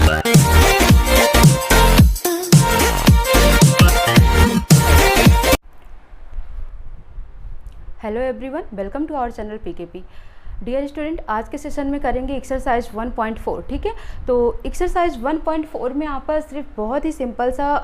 Hello everyone, welcome to our channel PKP. Dear student, आज के session में करेंगे एक्सरसाइज 1.4। ठीक है, तो एक्सरसाइज 1.4 में आपका सिर्फ बहुत ही सिंपल सा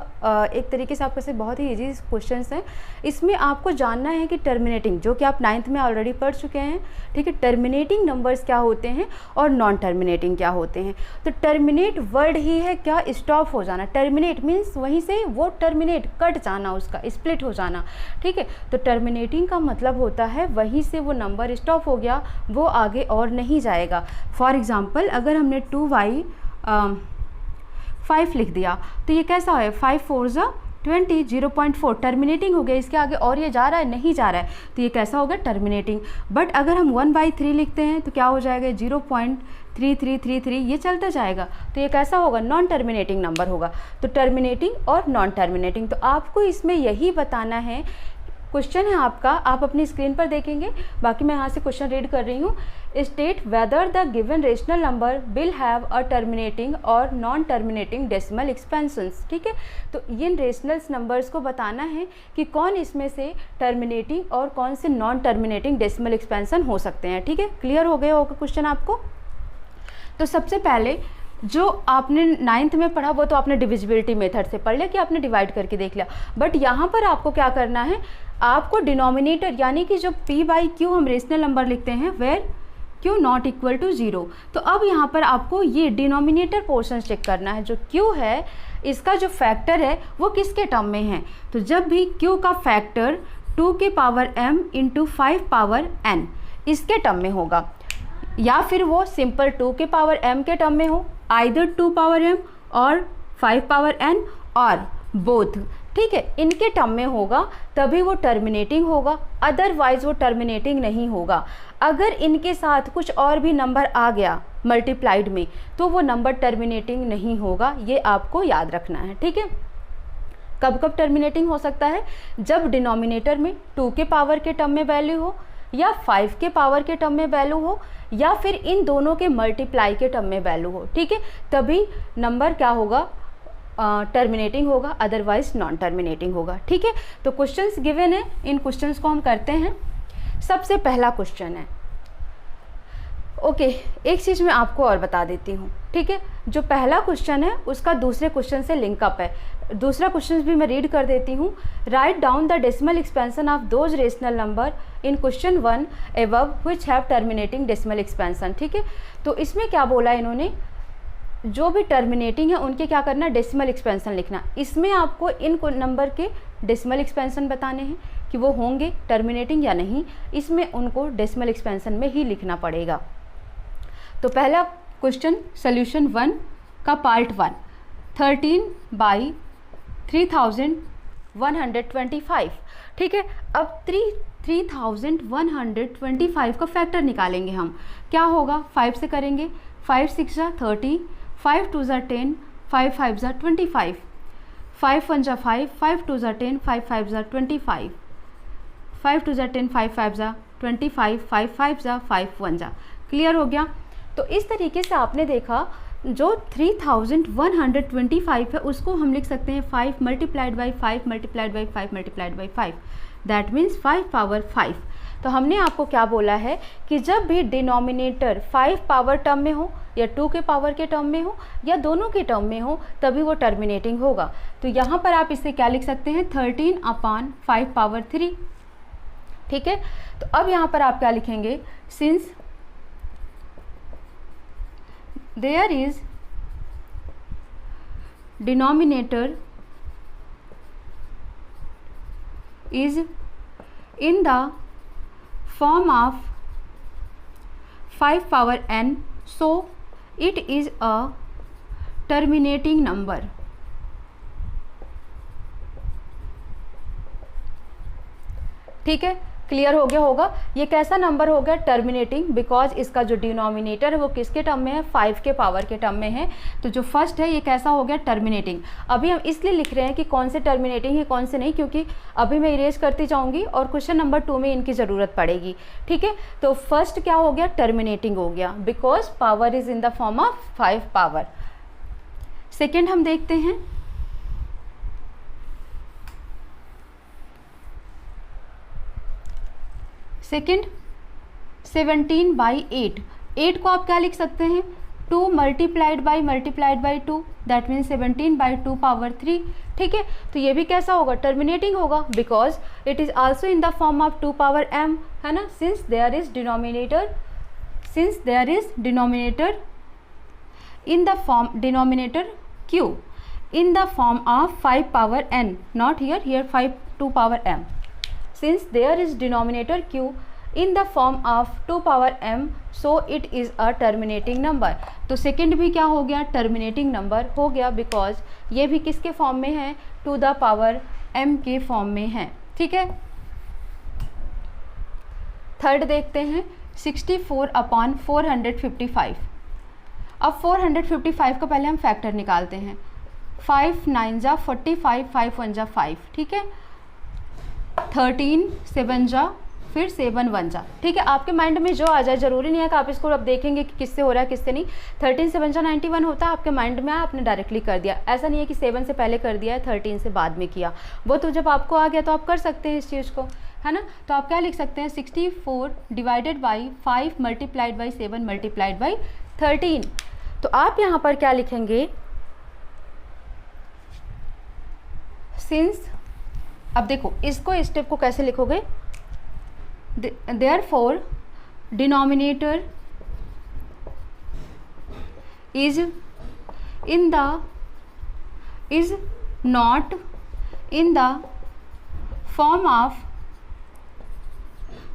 एक तरीके से आपका सिर्फ बहुत ही इजी क्वेश्चंस हैं। इसमें आपको जानना है कि टर्मिनेटिंग, जो कि आप 9th में ऑलरेडी पढ़ चुके हैं, ठीक है, टर्मिनेटिंग नंबर्स क्या होते हैं और नॉन टर्मिनेटिंग क्या होते हैं। तो टर्मिनेट वर्ड ही है क्या, स्टॉप हो जाना। टर्मिनेट मीन्स वहीं से वो टर्मिनेट, कट जाना, उसका स्प्लिट हो जाना। ठीक है, तो टर्मिनेटिंग का मतलब होता है वहीं से वो नंबर स्टॉप हो गया, वो आगे और नहीं जाएगा। फॉर एग्जाम्पल, अगर हमने 2y5 लिख दिया तो ये कैसा है, 5 4 20, 0.4 टर्मिनेटिंग हो गया। इसके आगे और ये जा रहा है, नहीं जा रहा है, तो ये कैसा होगा, टर्मिनेटिंग। बट अगर हम 1/3 लिखते हैं तो क्या हो जाएगा, 0.3333, ये चलता जाएगा, तो ये कैसा होगा, नॉन टर्मिनेटिंग नंबर होगा। तो टर्मिनेटिंग और नॉन टर्मिनेटिंग, तो आपको इसमें यही बताना है। क्वेश्चन है आपका, आप अपनी स्क्रीन पर देखेंगे, बाकी मैं यहाँ से क्वेश्चन रीड कर रही हूँ। State whether the given rational number will have a terminating और नॉन टर्मिनेटिंग डेसिमल एक्सपेंशंस। ठीक है, तो इन रेशनल्स नंबर्स को बताना है कि कौन इसमें से टर्मिनेटिंग और कौन से नॉन टर्मिनेटिंग डेसिमल एक्सपेंशन हो सकते हैं। ठीक है, क्लियर हो गया होगा क्वेश्चन आपको। तो सबसे पहले जो आपने 9th में पढ़ा वो तो आपने डिविजिबिलिटी मेथड से पढ़ लिया कि आपने डिवाइड करके देख लिया। बट यहाँ पर आपको क्या करना है, आपको डिनोमिनेटर यानी कि जो p/q हम रेशनल नंबर लिखते हैं, where q not equal to 0, तो अब यहाँ पर आपको ये डिनोमिनेटर पोर्शन चेक करना है। जो q है, इसका जो फैक्टर है वो किसके टर्म में है। तो जब भी q का फैक्टर 2 के power m into 5 power n इसके टर्म में होगा, या फिर वो सिंपल 2 के पावर m के टर्म में हो, आइदर 2 पावर m और 5 पावर n और बोथ। ठीक है, इनके टर्म में होगा तभी वो टर्मिनेटिंग होगा, अदरवाइज वो टर्मिनेटिंग नहीं होगा। अगर इनके साथ कुछ और भी नंबर आ गया मल्टीप्लाइड में तो वो नंबर टर्मिनेटिंग नहीं होगा, ये आपको याद रखना है। ठीक है, कब कब टर्मिनेटिंग हो सकता है, जब डिनोमिनेटर में 2 के पावर के टर्म में वैल्यू हो, या 5 के पावर के टर्म में वैल्यू हो, या फिर इन दोनों के मल्टीप्लाई के टर्म में वैल्यू हो। ठीक है, तभी नंबर क्या होगा, टर्मिनेटिंग होगा, अदरवाइज नॉन टर्मिनेटिंग होगा। ठीक है, तो क्वेश्चंस गिवन है, इन क्वेश्चंस को हम करते हैं। सबसे पहला क्वेश्चन है, ओके, एक चीज़ मैं आपको और बता देती हूँ। ठीक है, जो पहला क्वेश्चन है उसका दूसरे क्वेश्चन से लिंकअप है। दूसरा क्वेश्चन भी मैं रीड कर देती हूँ। Write down the decimal expansion of those rational number in question 1 above which have terminating decimal expansion. ठीक है, तो इसमें क्या बोला इन्होंने, जो भी टर्मिनेटिंग है उनके क्या करना, डेसिमल एक्सपेंशन लिखना। इसमें आपको इन नंबर के डेसिमल एक्सपेंशन बताने हैं कि वो होंगे टर्मिनेटिंग या नहीं, इसमें उनको डेसिमल एक्सपेंशन में ही लिखना पड़ेगा। तो पहला क्वेश्चन सोल्यूशन 1 का पार्ट 1, 13/3125। ठीक है, अब 3125 का फैक्टर निकालेंगे हम। क्या होगा, 5 से करेंगे, 5 6 30, 5 2 10, 5 5 25, 5 1 5, 5 2 10, 5 5 25, 5 2 10, 5 5 25, 5 5 5 1। क्लियर हो गया। तो इस तरीके से आपने देखा, जो 3125 है उसको हम लिख सकते हैं 5 multiplied by 5 multiplied by 5 multiplied by 5, that means 5 power 5। तो हमने आपको क्या बोला है कि जब भी डिनोमिनेटर 5 पावर टर्म में हो, या 2 के पावर के टर्म में हो, या दोनों के टर्म में हो, तभी वो टर्मिनेटिंग होगा। तो यहाँ पर आप इसे क्या लिख सकते हैं, 13/5 पावर 3। ठीक है, तो अब यहाँ पर आप क्या लिखेंगे, since there is denominator is in the form of 5 power n, so it is a terminating number। ठीक है, क्लियर हो गया होगा। ये कैसा नंबर हो गया, टर्मिनेटिंग, बिकॉज इसका जो डिनोमिनेटर है वो किसके टर्म में है, 5 के पावर के टर्म में है। तो जो फर्स्ट है ये कैसा हो गया, टर्मिनेटिंग। अभी हम इसलिए लिख रहे हैं कि कौन से टर्मिनेटिंग है कौन से नहीं, क्योंकि अभी मैं इरेज करती जाऊंगी और क्वेश्चन नंबर 2 में इनकी ज़रूरत पड़ेगी। ठीक है, तो फर्स्ट क्या हो गया, टर्मिनेटिंग हो गया, because power is in the form of 5 power. Second हम देखते हैं, सेकेंड 17/8, 8 को आप क्या लिख सकते हैं, 2 multiplied by 2, that means 17/2 power 3, ठीक है। तो ये भी कैसा होगा, टर्मिनेटिंग होगा, because it is also in the form of 2 power m, है ना, since there is denominator in the form denominator q in the form of 5 power n, not here 2 power m, since there is denominator q in the form of 2 power m, so it is a terminating number। तो second भी क्या हो गया, terminating number हो गया, because ये भी किसके फॉर्म में है, 2 द पावर m के फॉर्म में है, ठीक है। थर्ड देखते हैं 64/455। अब 455 का पहले हम फैक्टर निकालते हैं, 5 9 जा 45, 5 1 जा 5, ठीक है, 13 7 जा, फिर 7 1 जा, ठीक है। आपके माइंड में जो आ जाए, ज़रूरी नहीं है कि आप इसको अब देखेंगे कि किससे हो रहा है किससे नहीं। 13 7 जा 91 होता है, आपके माइंड में आया, आपने डायरेक्टली कर दिया, ऐसा नहीं है कि 7 से पहले कर दिया है, 13 से बाद में किया, वो तो जब आपको आ गया तो आप कर सकते हैं इस चीज़ को, है ना। तो आप क्या लिख सकते हैं, 64 divided by 5 multiplied by 7 multiplied by 13। तो आप यहाँ पर क्या लिखेंगे, सिंस, अब देखो इसको, इस स्टेप को कैसे लिखोगे, therefore denominator is not in the form of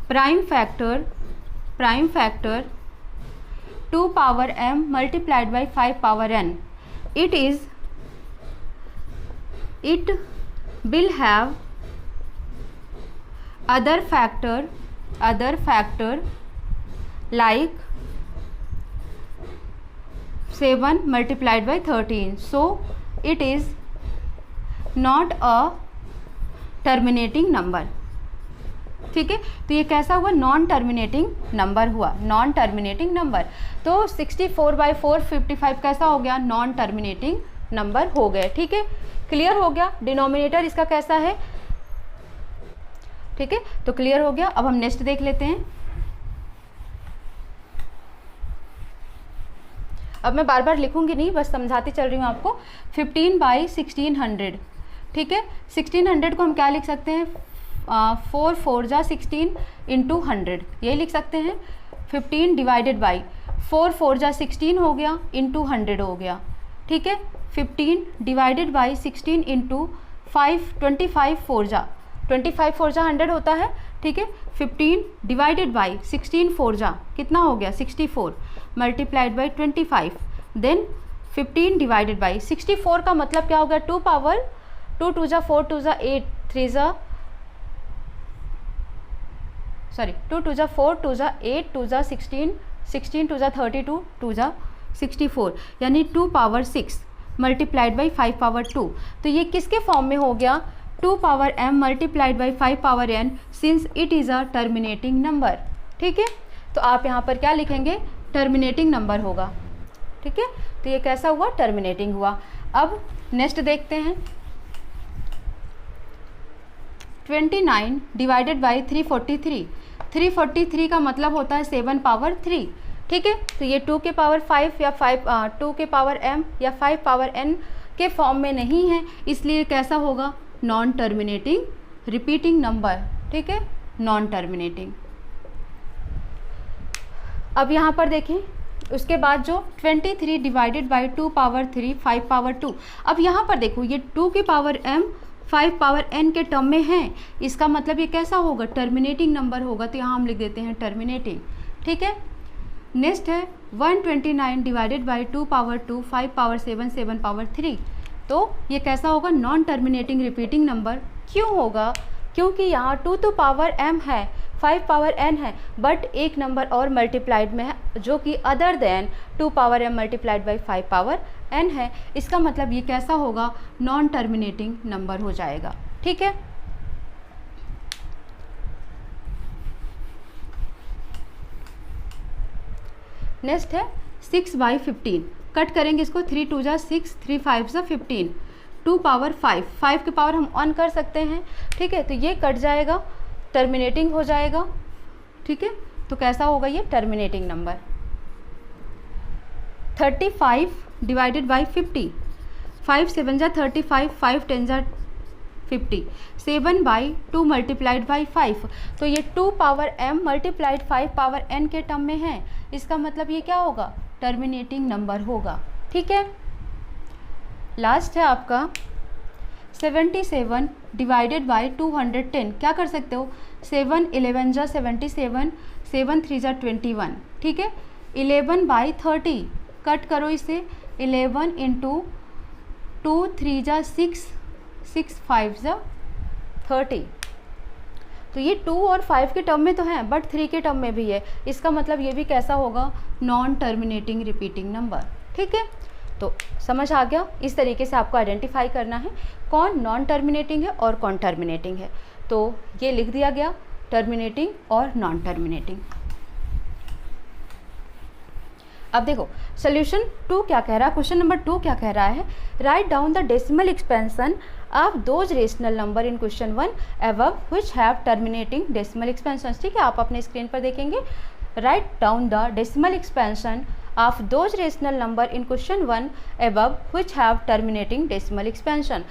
prime factor 2 power m multiplied by 5 power n, it will have other factor like 7 multiplied by 13, so it is not a terminating number, ठीक है। तो ये कैसा हुआ, non terminating number हुआ, non terminating number. तो 64/455 कैसा हो गया, नॉन टर्मिनेटिंग नंबर हो गए, ठीक है, क्लियर हो गया। डिनोमिनेटर इसका कैसा है, ठीक है, तो क्लियर हो गया। अब हम नेक्स्ट देख लेते हैं। अब मैं बार बार लिखूंगी नहीं, बस समझाती चल रही हूँ आपको। 15/1600, ठीक है, 1600 को हम क्या लिख सकते हैं, 4 4 जा 16 इंटू 100, यही लिख सकते हैं। 15 डिवाइडेड बाई 4 4 जा 16 हो गया, इंटू 100 हो गया, ठीक है। 15 डिवाइडेड बाई 16 इंटू 5, 25 4 जा 100 होता है, ठीक है। 15 डिवाइडेड बाई 16 4 जा कितना हो गया, 64 multiplied by 25, then 15 divided by 64 का मतलब क्या हो गया, 2 पावर 2 2 जा 4 2 जा 8 3 जा 2 2 जा 4 2 जा 8 2 जा 16 16 2 जा 32 2 जा 64, यानी 2 पावर 6 मल्टीप्लाइड बाई 5 पावर 2। तो ये किसके फॉर्म में हो गया, 2 power m multiplied by 5 power n, since it is a terminating number, ठीक है। तो आप यहाँ पर क्या लिखेंगे, टर्मिनेटिंग नंबर होगा, ठीक है। तो ये कैसा हुआ, टर्मिनेटिंग हुआ। अब नेक्स्ट देखते हैं, 29 डिवाइडेड बाई 343, 343 का मतलब होता है 7 पावर 3, ठीक है। तो ये 2 के पावर 5 या 2 के पावर m या 5 पावर n के फॉर्म में नहीं है, इसलिए कैसा होगा, नॉन टर्मिनेटिंग रिपीटिंग नंबर, ठीक है, नॉन टर्मिनेटिंग। अब यहाँ पर देखें, उसके बाद जो 23 डिवाइडेड बाई 2 पावर 3 5 पावर 2, अब यहाँ पर देखो ये 2 के पावर m 5 पावर n के टर्म में है, इसका मतलब ये कैसा होगा, टर्मिनेटिंग नंबर होगा, तो यहाँ हम लिख देते हैं टर्मिनेटिंग, ठीक है। नेक्स्ट है 129 divided by 2 power 2 5 power 7 7 power 3, तो ये कैसा होगा, नॉन टर्मिनेटिंग रिपीटिंग नंबर। क्यों होगा, क्योंकि यहाँ 2 तो पावर m है, 5 पावर n है, बट एक नंबर और मल्टीप्लाइड में है जो कि other than 2 power m multiplied by 5 power n है, इसका मतलब ये कैसा होगा, नॉन टर्मिनेटिंग नंबर हो जाएगा, ठीक है। नेक्स्ट है 6/15, कट करेंगे इसको, 3 2 जा 6, 3 5 जा 15, 2 पावर 5, 5 की पावर हम ऑन कर सकते हैं, ठीक है। तो ये कट जाएगा, टर्मिनेटिंग हो जाएगा, ठीक है। तो कैसा होगा ये टर्मिनेटिंग नंबर। 35 डिवाइडेड बाई 50, 5 7 जा 35, 5 10 जा 50, 7 बाई 2 मल्टीप्लाइड बाई 5। तो ये 2 power m multiplied 5 power n के टर्म में है, इसका मतलब ये क्या होगा, टर्मिनेटिंग नंबर होगा, ठीक है। लास्ट है आपका 77 डिवाइडेड बाई 210, क्या कर सकते हो, 7 11 जा 77, 7 3 जा 21, ठीक है। 11 बाई 30, कट करो इसे, 11 इंटू 2 3 जा 6, 6 5 जा 30। तो ये 2 और 5 के टर्म में तो है, बट 3 के टर्म में भी है, इसका मतलब ये भी कैसा होगा, नॉन टर्मिनेटिंग रिपीटिंग नंबर, ठीक है। तो समझ आ गया, इस तरीके से आपको आइडेंटिफाई करना है कौन नॉन टर्मिनेटिंग है और कौन टर्मिनेटिंग है। तो ये लिख दिया गया, टर्मिनेटिंग और नॉन टर्मिनेटिंग। अब देखो सोल्यूशन 2 क्या कह रहा है, क्वेश्चन नंबर 2 क्या कह रहा है, write down the decimal expansion of those rational number in question 1 above which have terminating decimal expansion, ठीक है। आप अपने स्क्रीन पर देखेंगे, write down the decimal expansion of those rational number in question 1 above which have terminating decimal expansion.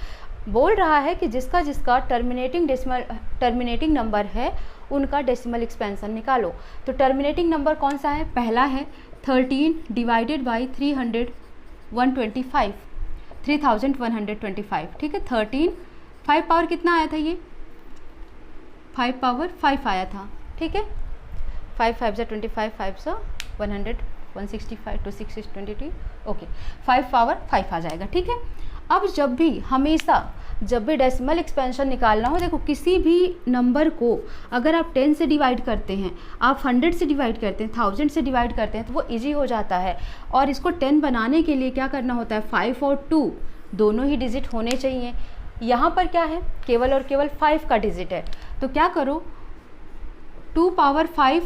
बोल रहा है कि जिसका जिसका टर्मिनेटिंग नंबर है उनका डेसिमल एक्सपेंशन निकालो। तो टर्मिनेटिंग नंबर कौन सा है, पहला है 13 डिवाइडेड बाई 3125, 3125, ठीक है। 13, 5 पावर कितना आया था, ये 5 पावर 5 आया था, ठीक है। 5 5 जा 25, 5 जा 100, 165 to 6 is 22, ओके, 5 पावर 5 आ जाएगा, ठीक है। अब जब भी हमेशा जब भी डेसिमल एक्सपेंशन निकालना हो, देखो किसी भी नंबर को अगर आप 10 से डिवाइड करते हैं, आप 100 से डिवाइड करते हैं, 1000 से डिवाइड करते हैं, तो वो इजी हो जाता है। और इसको 10 बनाने के लिए क्या करना होता है, 5 और 2 दोनों ही डिजिट होने चाहिए। यहाँ पर क्या है, केवल और केवल 5 का डिजिट है, तो क्या करो, 2 पावर 5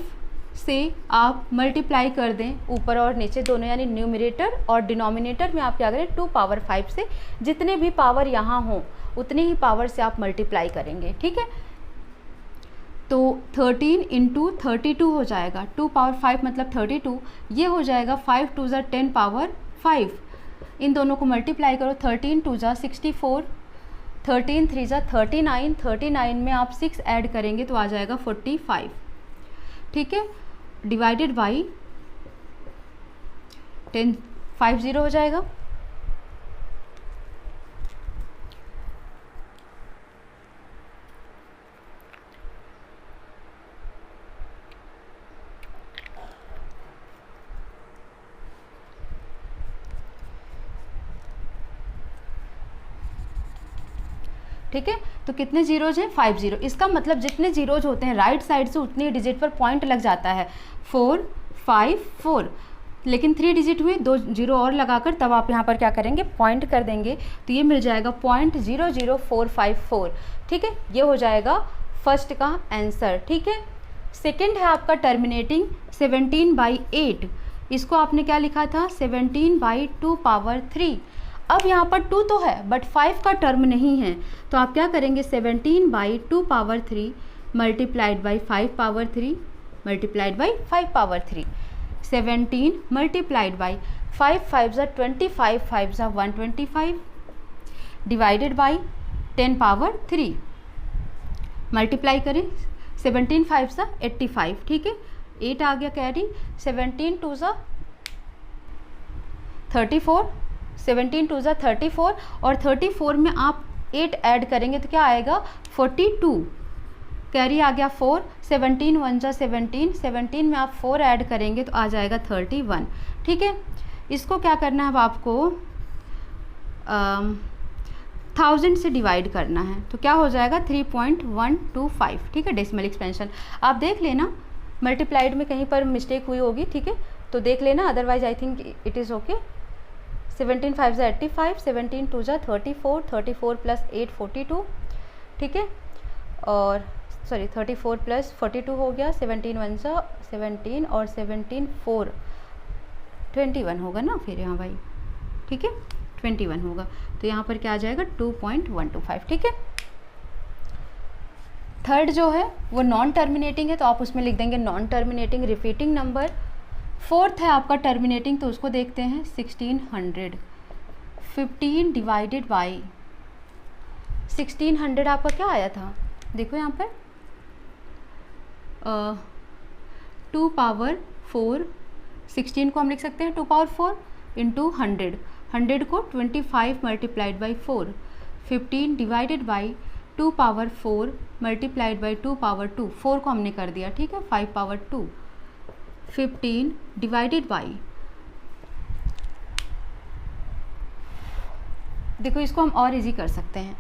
से आप मल्टीप्लाई कर दें ऊपर और नीचे दोनों, यानी न्यूमरेटर और डिनोमिनेटर में आप क्या करें, 2 पावर 5 से जितने भी पावर यहाँ हों उतने ही पावर से आप मल्टीप्लाई करेंगे, ठीक है। तो 13 इंटू 32 हो जाएगा, 2 पावर 5 मतलब 32, ये हो जाएगा 5 2 जा 10 पावर 5, इन दोनों को मल्टीप्लाई करो, 13 2 जा 64, 13 3 जा 39, 39 में आप 6 ऐड करेंगे तो आ जाएगा 45, ठीक है। डिवाइडेड बाई 10, 50 हो जाएगा, ठीक है। तो कितने जीरोज हैं, 5 जीरो। इसका मतलब जितने जीरोज होते हैं राइट साइड से उतनी डिजिट पर पॉइंट लग जाता है, 4 5 4, लेकिन 3 डिजिट हुए, 2 जीरो और लगाकर तब आप यहाँ पर क्या करेंगे, पॉइंट कर देंगे, तो ये मिल जाएगा 0.00454, ठीक है। ये हो जाएगा फर्स्ट का आंसर, ठीक है। सेकेंड है आपका टर्मिनेटिंग 17/8, इसको आपने क्या लिखा था, 17/2 पावर 3। अब यहाँ पर 2 तो है बट 5 का टर्म नहीं है, तो आप क्या करेंगे, 17/2 power 3 multiplied by 5 power 3 multiplied by 5 power 3, 17 multiplied by 5 5 जा 25, 5 जा 125, डिवाइडेड बाई 10 पावर 3, मल्टीप्लाई करें, 17 5 जा 85, ठीक है, 8 आ गया कैरी, 17 2 जा 34, 17 2 जा 34, और 34 में आप 8 ऐड करेंगे तो क्या आएगा, 42, कैरी आ गया 4, 17 1 जा 17, 17 में आप 4 ऐड करेंगे तो आ जाएगा 31, ठीक है। इसको क्या करना है, अब आपको 1000 से डिवाइड करना है, तो क्या हो जाएगा 3.125, ठीक है, डेसिमल एक्सपेंशन। आप देख लेना मल्टीप्लाइड में कहीं पर मिस्टेक हुई होगी, ठीक है, तो देख लेना, otherwise I think it is okay. 17 5 जा 85, 17 2 जा 34, 34 प्लस 8 42, ठीक है, और सॉरी 34 प्लस 42 हो गया, 17 1 जा 17 और 17 4 21 होगा ना फिर यहाँ भाई, ठीक है, 21 होगा। तो यहाँ पर क्या आ जाएगा 2.125, ठीक है। थर्ड जो है वो नॉन टर्मिनेटिंग है, तो आप उसमें लिख देंगे non terminating repeating number. Fourth है आपका टर्मिनेटिंग, तो उसको देखते हैं 1600। 15 डिवाइडेड बाई 1600 आपका क्या आया था, देखो यहाँ पर 2 पावर 4, 16 को हम लिख सकते हैं 2 पावर 4 इंटू 100, 100 को 25 multiplied by 4, 15 divided by 2 power 4 multiplied by 2 power 2, 4 को हमने कर दिया, ठीक है, 5 पावर 2, 15 डिवाइडेड बाई, देखो इसको हम और इजी कर सकते हैं,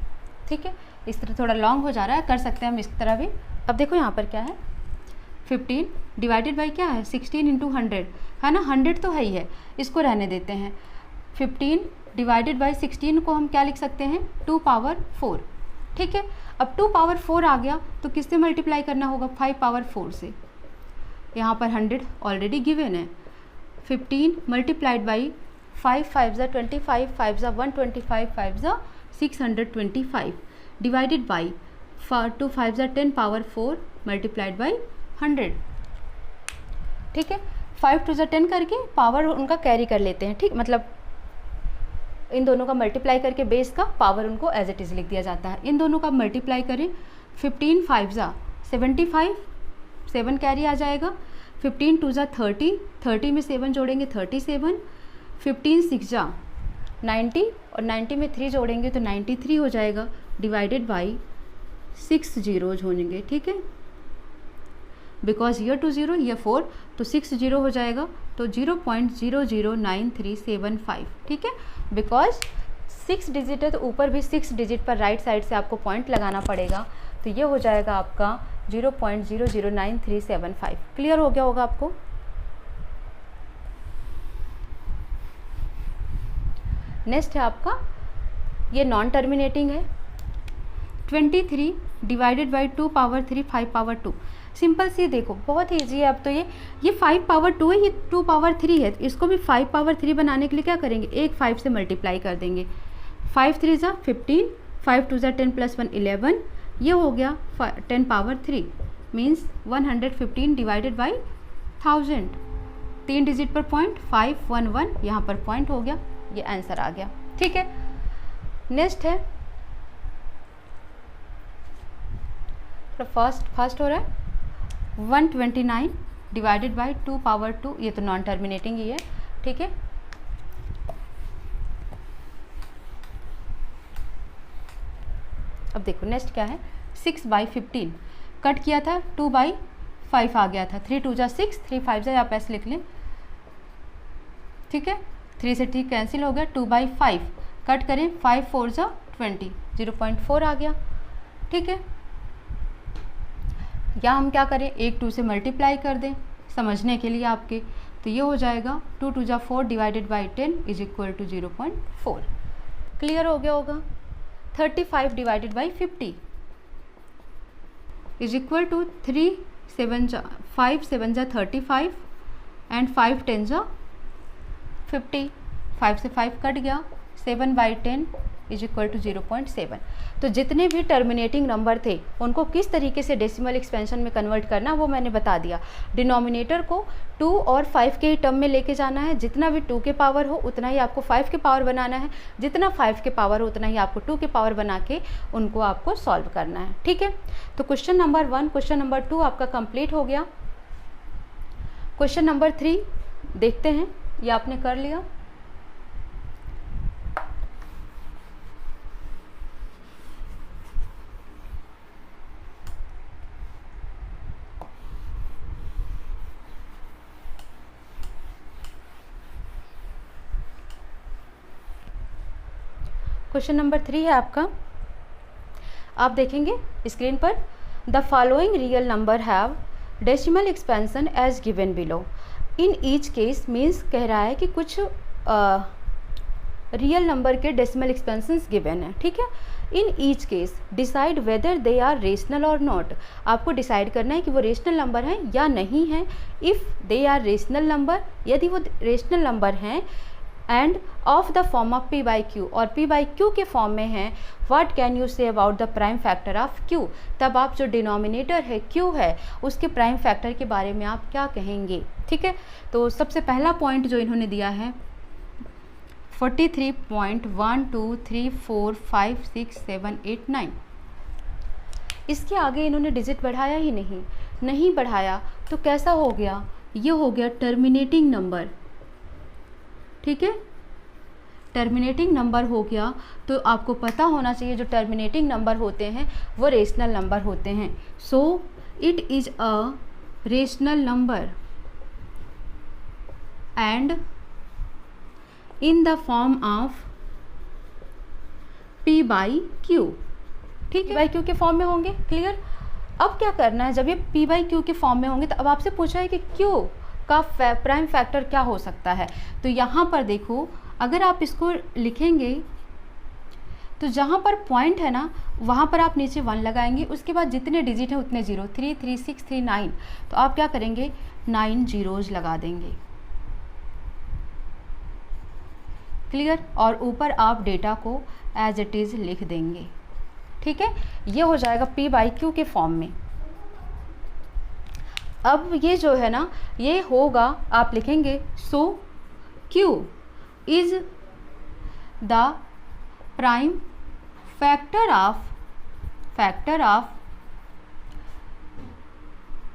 ठीक है, इस तरह थोड़ा लॉन्ग हो जा रहा है, कर सकते हैं हम इस तरह भी। अब देखो यहाँ पर क्या है 15 डिवाइडेड बाई क्या है 16 इंटू 100 है ना, 100 तो है ही है, इसको रहने देते हैं। 15 डिवाइडेड बाई 16 को हम क्या लिख सकते हैं 2 पावर 4, ठीक है। अब 2 पावर 4 आ गया तो किससे मल्टीप्लाई करना होगा 5 पावर 4 से, यहाँ पर 100 ऑलरेडी गिवन है। 15 मल्टीप्लाइड बाई 5 5 ज़ा 25, 5 ज़ा 125, 5 ज़ा 625 डिवाइडेड बाई 2 5 ज़ा 10 पावर 4 मल्टीप्लाइड बाई 100, ठीक है। 5 2 ज़ा 10 करके पावर उनका कैरी कर लेते हैं, ठीक, मतलब इन दोनों का मल्टीप्लाई करके बेस का पावर उनको एज इट इज़ लिख दिया जाता है। इन दोनों का मल्टीप्लाई करें 15 5 ज़ा 75, 7 कैरी आ जाएगा। 15 2 ज़ा 30, 30 में 7 जोड़ेंगे 37, 15 6 ज़ा 90 और 90 में 3 जोड़ेंगे तो 93 हो जाएगा, डिवाइडेड बाई 6 जीरोज होंगे, ठीक है, बिकॉज ये 2 0 ये 4 तो 6 0 हो जाएगा, तो 0.009375, ठीक है, बिकॉज 6 डिजिट है तो ऊपर भी 6 डिजिट पर राइट साइड से आपको पॉइंट लगाना पड़ेगा, तो ये हो जाएगा आपका 0.009375। क्लियर हो गया होगा आपको। नेक्स्ट है आपका ये नॉन टर्मिनेटिंग है 23 divided by 2 power 3 5 power 2। Simple सी देखो बहुत ही ईजी है। अब तो ये 5 पावर 2 है, ये 2 पावर 3 है, तो इसको भी 5 पावर 3 बनाने के लिए क्या करेंगे, एक 5 से मल्टीप्लाई कर देंगे। 5 3 ज़ा 15, 5 2 ज़ा 10 प्लस 1 11, ये हो गया 10 power 3 means 115 divided by 1000। 3 digit पर पॉइंट 511 यहाँ पर पॉइंट हो गया, ये आंसर आ गया, ठीक है। नेक्स्ट है फर्स्ट हो रहा है 129 डिवाइडेड बाई 2 पावर 2, ये तो नॉन टर्मिनेटिंग ही है, ठीक है। अब देखो नेक्स्ट क्या है 6 बाई 15 कट किया था 2 बाई 5 आ गया था, 3 2 ज़ा 6, 3 5 ज़ा आप ऐसे लिख लें, ठीक है, 3 से 3 कैंसिल हो गया, 2 बाई 5 कट करें 5 4 ज़ा 20, 0.4 आ गया, ठीक है। या हम क्या करें एक 2 से मल्टीप्लाई कर दें समझने के लिए आपके, तो ये हो जाएगा 2 2 ज़ा 4 divided by 10 is equal to 0.4। Clear हो गया होगा। 35 divided by 50 is equal to 3 7 ज़ा 5 7 ज़ा 35 एंड 5 10 ज़ा 50, 5 से 5 कट गया, 7 बाई 10 इज इक्वल टू 0.7। तो जितने भी टर्मिनेटिंग नंबर थे उनको किस तरीके से डेसिमल एक्सपेंशन में कन्वर्ट करना वो मैंने बता दिया। डिनोमिनेटर को 2 और 5 के ही टर्म में लेके जाना है, जितना भी 2 के पावर हो उतना ही आपको 5 के पावर बनाना है, जितना 5 के पावर हो उतना ही आपको 2 के पावर बना के उनको आपको सॉल्व करना है, ठीक है। तो क्वेश्चन नंबर 1 क्वेश्चन नंबर 2 आपका कंप्लीट हो गया। क्वेश्चन नंबर 3 देखते हैं, ये आपने कर लिया। क्वेश्चन नंबर 3 है आपका, आप देखेंगे स्क्रीन पर, the following real number have decimal expansion as given below in each case, means कह रहा है कि कुछ रियल नंबर के डेसिमल एक्सपेंशंस गिवन है, ठीक है। In each case decide whether they are rational और नॉट, आपको डिसाइड करना है कि वो रेशनल नंबर हैं या नहीं हैं। If they are rational number, यदि वो रेशनल नंबर हैं and of the form of P by Q, और पी बाई क्यू के फॉर्म में है, what can you say about the prime factor of Q, तब आप जो डिनोमिनेटर है क्यू है उसके प्राइम फैक्टर के बारे में आप क्या कहेंगे। ठीक है, तो सबसे पहला पॉइंट जो इन्होंने दिया है 43.12345678 इसके आगे इन्होंने डिजिट बढ़ाया ही नहीं बढ़ाया, तो कैसा हो गया, ये हो गया टर्मिनेटिंग नंबर। ठीक है, टर्मिनेटिंग नंबर हो गया, तो आपको पता होना चाहिए जो टर्मिनेटिंग नंबर होते हैं वो रेशनल नंबर होते हैं। So it is a rational number and in the form of P by Q. ठीक है, बाई क्यू के फॉर्म में होंगे। क्लियर। अब क्या करना है, जब ये पी बाई क्यू के फॉर्म में होंगे तो अब आपसे पूछा है कि क्यू का प्राइम फैक्टर क्या हो सकता है। तो यहाँ पर देखो, अगर आप इसको लिखेंगे तो जहाँ पर पॉइंट है ना वहाँ पर आप नीचे 1 लगाएंगे, उसके बाद जितने डिजिट हैं उतने 0, 3, 3, 6, 3, 9, तो आप क्या करेंगे 9 जीरोज लगा देंगे। क्लियर। और ऊपर आप डेटा को एज इट इज़ लिख देंगे। ठीक है, ये हो जाएगा पी बाई क्यू के फॉर्म में। अब ये जो है ना ये होगा, आप लिखेंगे so Q is the prime factor of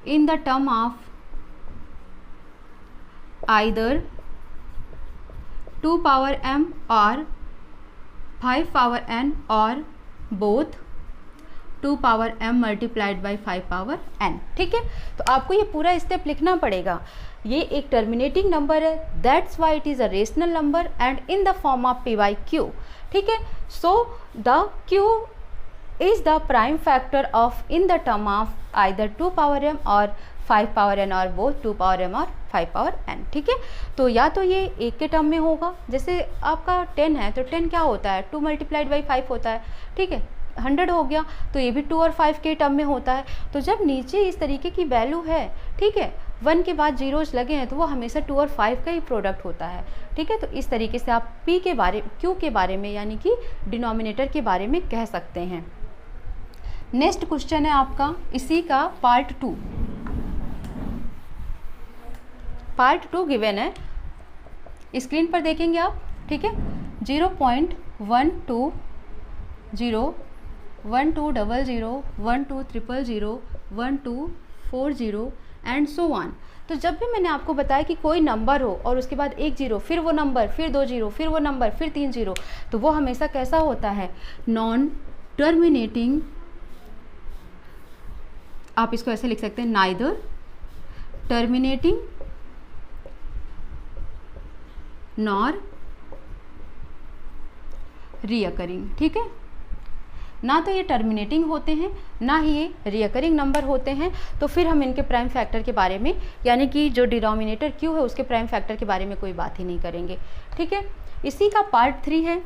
in the term of either 2 power m और 5 power n और both 2 power m multiplied by 5 power n। ठीक है, तो आपको ये पूरा स्टेप लिखना पड़ेगा। ये एक टर्मिनेटिंग नंबर है, that's why it is a rational number and in the form of P by Q. ठीक है, so the Q is the prime factor of in the term of either 2 power m और 5 power n और both 2 power m और 5 power n। ठीक है, तो या तो ये एक के टर्म में होगा, जैसे आपका 10 है तो 10 क्या होता है 2 मल्टीप्लाइड बाई 5 होता है। ठीक है, 100 हो गया तो ये भी 2 और 5 के टर्म में होता है। तो जब नीचे इस तरीके की वैल्यू है, ठीक है, 1 के बाद जीरोज लगे हैं तो वो हमेशा 2 और 5 का ही प्रोडक्ट होता है। ठीक है, तो इस तरीके से आप पी के बारे क्यू के बारे में यानी कि डिनोमिनेटर के बारे में कह सकते हैं। नेक्स्ट क्वेश्चन है आपका इसी का पार्ट 2। पार्ट 2 गिवन है, स्क्रीन पर देखेंगे आप। ठीक है, 0.12 0 1 2 0 0 1 2 0 0 1 2 4 0 एंड सो ऑन। तो जब भी मैंने आपको बताया कि कोई नंबर हो और उसके बाद 1 0 फिर वो नंबर फिर 2 0 फिर वो नंबर फिर 3 0, तो वो हमेशा कैसा होता है नॉन टर्मिनेटिंग। आप इसको ऐसे लिख सकते हैं, नाइदर टर्मिनेटिंग नॉर रियकरिंग। ठीक है, ना तो ये टर्मिनेटिंग होते हैं ना ही ये रियकरिंग नंबर होते हैं, तो फिर हम इनके प्राइम फैक्टर के बारे में यानी कि जो डिनोमिनेटर क्यू है उसके प्राइम फैक्टर के बारे में कोई बात ही नहीं करेंगे। ठीक है, इसी का पार्ट 3 है।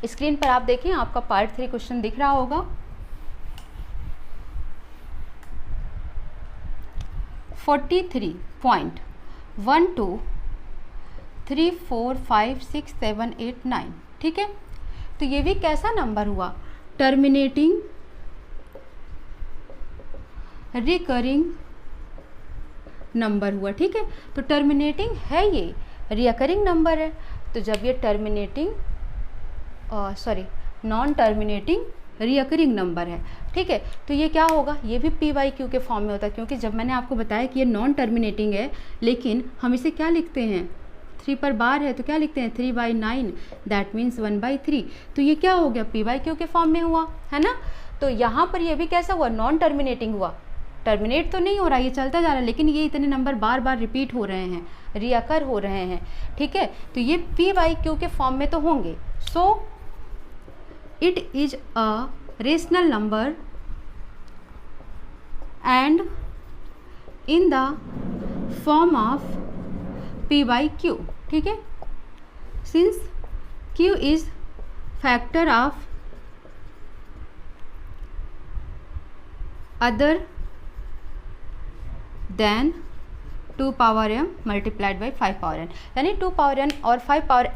स्क्रीन पर आप देखें, आपका पार्ट 3 क्वेश्चन दिख रहा होगा। 43.12345678 ठीक है, तो ये भी कैसा नंबर हुआ टर्मिनेटिंग रिकरिंग नंबर हुआ। ठीक है, तो टर्मिनेटिंग है ये, रिकरिंग नंबर है। तो जब ये terminating non terminating recurring number है, ठीक है, तो ये क्या होगा, ये भी पी बाई क्यू के फॉर्म में होता है। क्योंकि जब मैंने आपको बताया कि ये नॉन टर्मिनेटिंग है, लेकिन हम इसे क्या लिखते हैं 3 पर बार है तो क्या लिखते हैं 3/9, दैट मीन्स 1/3। तो ये क्या हो गया पी बाई क्यू के फॉर्म में हुआ, है ना। तो यहाँ पर ये भी कैसा हुआ नॉन टर्मिनेटिंग हुआ, टर्मिनेट तो नहीं हो रहा, ये चलता जा रहा है, लेकिन ये इतने नंबर बार बार रिपीट हो रहे हैं, रिअकर हो रहे हैं। ठीक है, तो ये पी बाई क्यू के फॉर्म में तो होंगे। So it is a rational number and in the form of P by Q. ठीक है, since Q is factor of other than 2 power m multiplied by 5 power n, यानी 2 power n और 5 power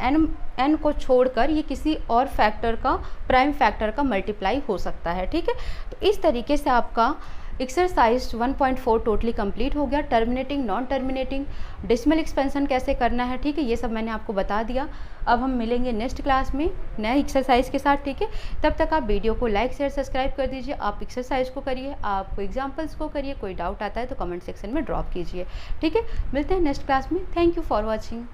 n को छोड़कर ये किसी और factor का, प्राइम फैक्टर का मल्टीप्लाई हो सकता है। ठीक है, तो इस तरीके से आपका एक्सरसाइज 1.4 टोटली कंप्लीट हो गया। Terminating, non terminating, decimal expansion कैसे करना है, ठीक है, ये सब मैंने आपको बता दिया। अब हम मिलेंगे नेक्स्ट क्लास में नए एक्सरसाइज के साथ। ठीक है, तब तक आप वीडियो को लाइक शेयर सब्सक्राइब कर दीजिए। आप एक्सरसाइज को करिए, आप एग्जाम्पल्स को करिए, कोई डाउट आता है तो कमेंट सेक्शन में ड्रॉप कीजिए। ठीक है, मिलते हैं नेक्स्ट क्लास में। Thank you for watching.